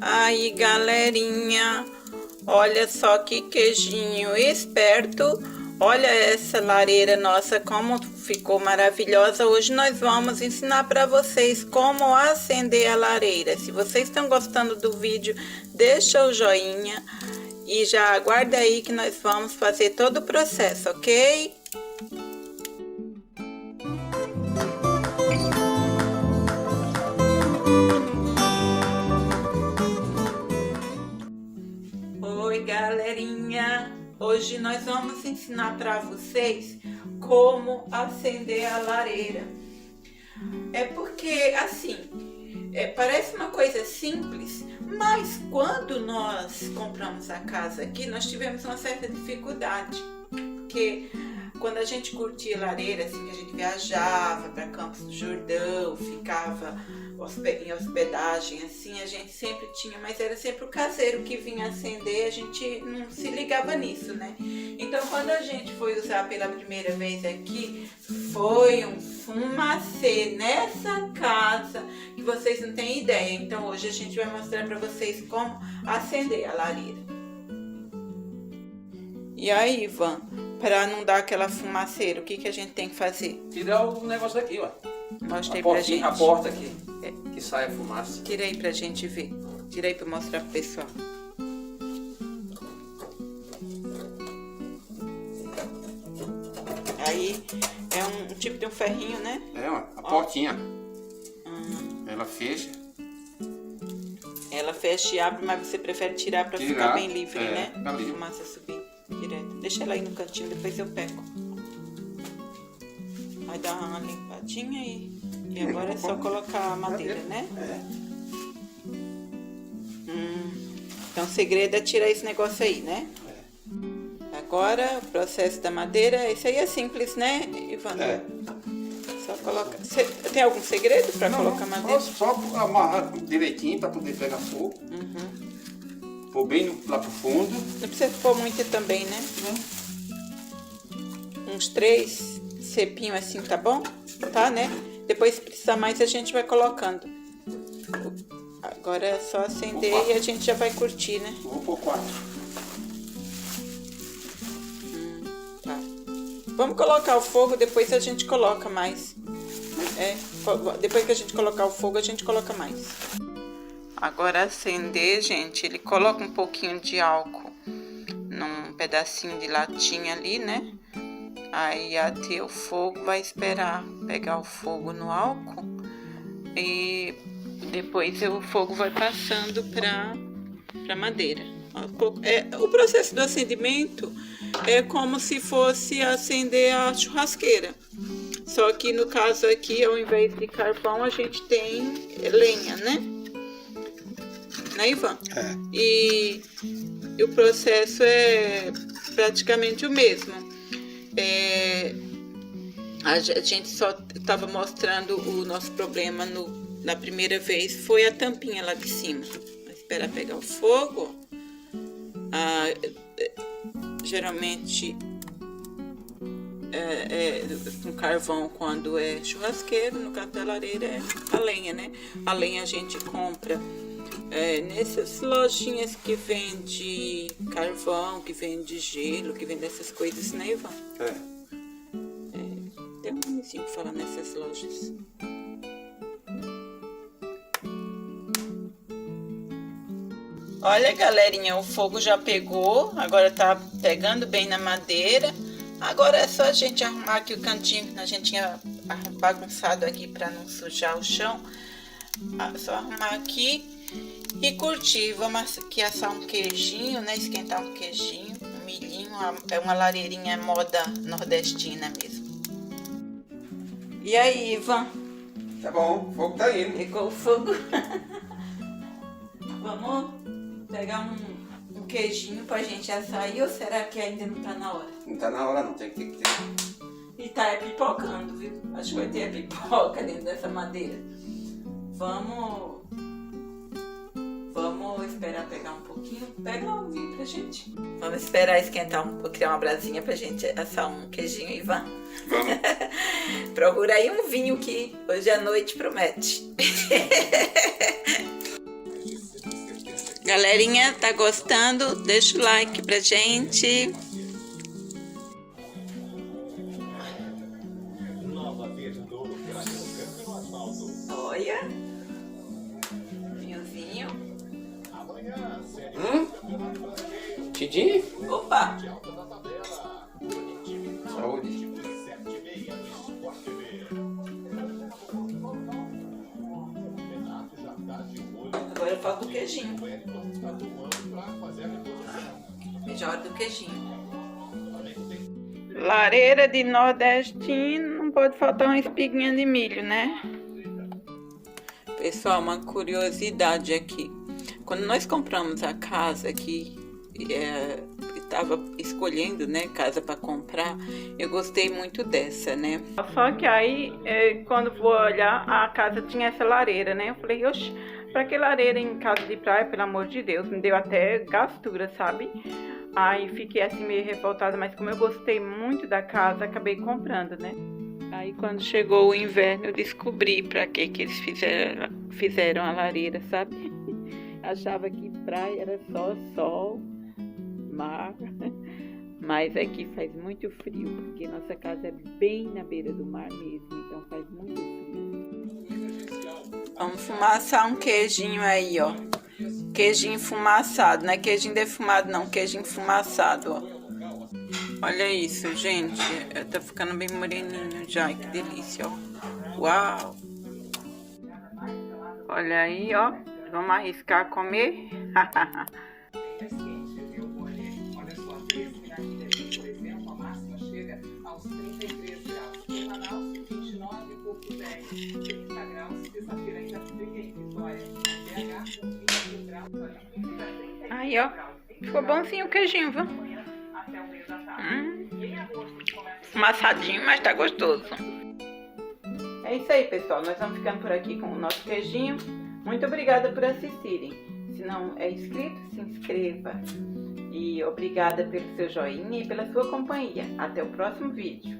Aí, galerinha, olha só que queijinho esperto. Olha essa lareira nossa como ficou maravilhosa. Hoje nós vamos ensinar para vocês como acender a lareira. Se vocês estão gostando do vídeo, deixa o joinha e já aguarda aí que nós vamos fazer todo o processo, ok? Oi, galerinha! Hoje nós vamos ensinar para vocês como acender a lareira. É porque, assim, parece uma coisa simples, mas quando nós compramos a casa aqui, nós tivemos uma certa dificuldade. Porque quando a gente curtia lareira, assim, que a gente viajava para Campos do Jordão, ficava em hospedagem, assim, a gente sempre tinha, mas era sempre o caseiro que vinha acender, a gente não se ligava nisso, né? Então, quando a gente foi usar pela primeira vez aqui, foi um fumacê nessa casa que vocês não têm ideia. Então, hoje a gente vai mostrar para vocês como acender a lareira. E aí, Ivan, para não dar aquela fumaceira, o que a gente tem que fazer? Tirar o negócio daqui, ó. Mostra aí pra gente. A porta aqui, que sai a fumaça. Tira aí pra gente ver. Tira aí pra mostrar pro pessoal. Aí é um tipo de um ferrinho, né? É, ó, a portinha. Ela fecha. Ela fecha e abre, mas você prefere tirar pra ficar bem livre, né? Fica livre. A fumaça subir direto. Deixa ela aí no cantinho, depois eu pego. Vai dar uma limpadinha aí. E agora é só colocar a madeira, né? Então o segredo é tirar esse negócio aí, né? Agora o processo da madeira, esse aí é simples, né, Ivan? Só colocar. Tem algum segredo para colocar madeira? Só amarrar direitinho para poder pegar fogo. Pôr bem lá pro fundo. Não precisa pôr muito também, né? Uns 3 cepinhos assim, tá bom? Tá, né? Depois, se precisar mais, a gente vai colocando. Agora é só acender e a gente já vai curtir, né? Vou pôr 4. Tá. Vamos colocar o fogo, depois a gente coloca mais. Depois que a gente colocar o fogo, a gente coloca mais. Agora acender, gente, ele coloca um pouquinho de álcool num pedacinho de latinha ali, né? Aí até o fogo, vai esperar pegar o fogo no álcool e depois o fogo vai passando para madeira. O processo do acendimento é como se fosse acender a churrasqueira. Só que no caso aqui, ao invés de carvão, a gente tem lenha, né? Né, Ivan? E o processo é praticamente o mesmo. A gente só estava mostrando o nosso problema na primeira vez, foi a tampinha lá de cima. Vou esperar pegar o fogo. Geralmente com carvão quando é churrasqueiro, no caso da lareira é a lenha, né? A lenha a gente compra nessas lojinhas que vende carvão, que vende gelo, que vende essas coisas, né, Ivan? Tem um nomezinho que fala nessas lojas. Olha, galerinha, o fogo já pegou, agora tá pegando bem na madeira. Agora é só a gente arrumar aqui o cantinho que a gente tinha bagunçado aqui para não sujar o chão. Só arrumar aqui e curtir. Vamos aqui assar um queijinho, né? Esquentar um queijinho, um milhinho. É uma lareirinha moda nordestina mesmo. E aí, Ivan? Tá bom, o fogo tá indo. Pegou o fogo. Vamos pegar um queijinho pra gente assar aí, ou será que ainda não tá na hora? Não tá na hora não, tem que ter. E tá pipocando, viu? Acho que vai ter pipoca dentro dessa madeira. Vamos esperar pegar um pouquinho. Pega lá um vinho pra gente. Vamos esperar esquentar criar uma brasinha pra gente assar um queijinho, Ivan. Vamos. Procura aí um vinho que hoje à noite promete. Galerinha, tá gostando? Deixa o like pra gente. Olha. Vinhozinho. Tidinho? Opa! Saúde. Agora falta o queijinho. Veja a hora do queijinho. Lareira de nordestino, não pode faltar uma espiguinha de milho, né? Pessoal, uma curiosidade aqui. Quando nós compramos a casa aqui, estava escolhendo, né, casa para comprar, eu gostei muito dessa, né? Só que aí, quando vou olhar, a casa tinha essa lareira, né? Eu falei, oxe, pra que lareira em casa de praia, pelo amor de Deus? Me deu até gastura, sabe? Aí fiquei assim meio revoltada, mas como eu gostei muito da casa, acabei comprando, né? Aí quando chegou o inverno, eu descobri pra que eles fizeram a lareira, sabe? Achava que praia era só sol, mar, mas aqui faz muito frio, porque nossa casa é bem na beira do mar mesmo, então faz muito frio. Vamos fumaçar um queijinho aí, ó. Queijinho fumaçado, não é queijinho defumado não, queijinho fumaçado, ó. Olha isso, gente, tá ficando bem moreninho já, que delícia, ó. Uau! Olha aí, ó, vamos arriscar comer? Aí, ó, ficou bonzinho o queijinho, viu? Amassadinho, mas tá gostoso. É isso aí, pessoal. Nós vamos ficando por aqui com o nosso queijinho. Muito obrigada por assistirem. Se não é inscrito, se inscreva. E obrigada pelo seu joinha e pela sua companhia. Até o próximo vídeo.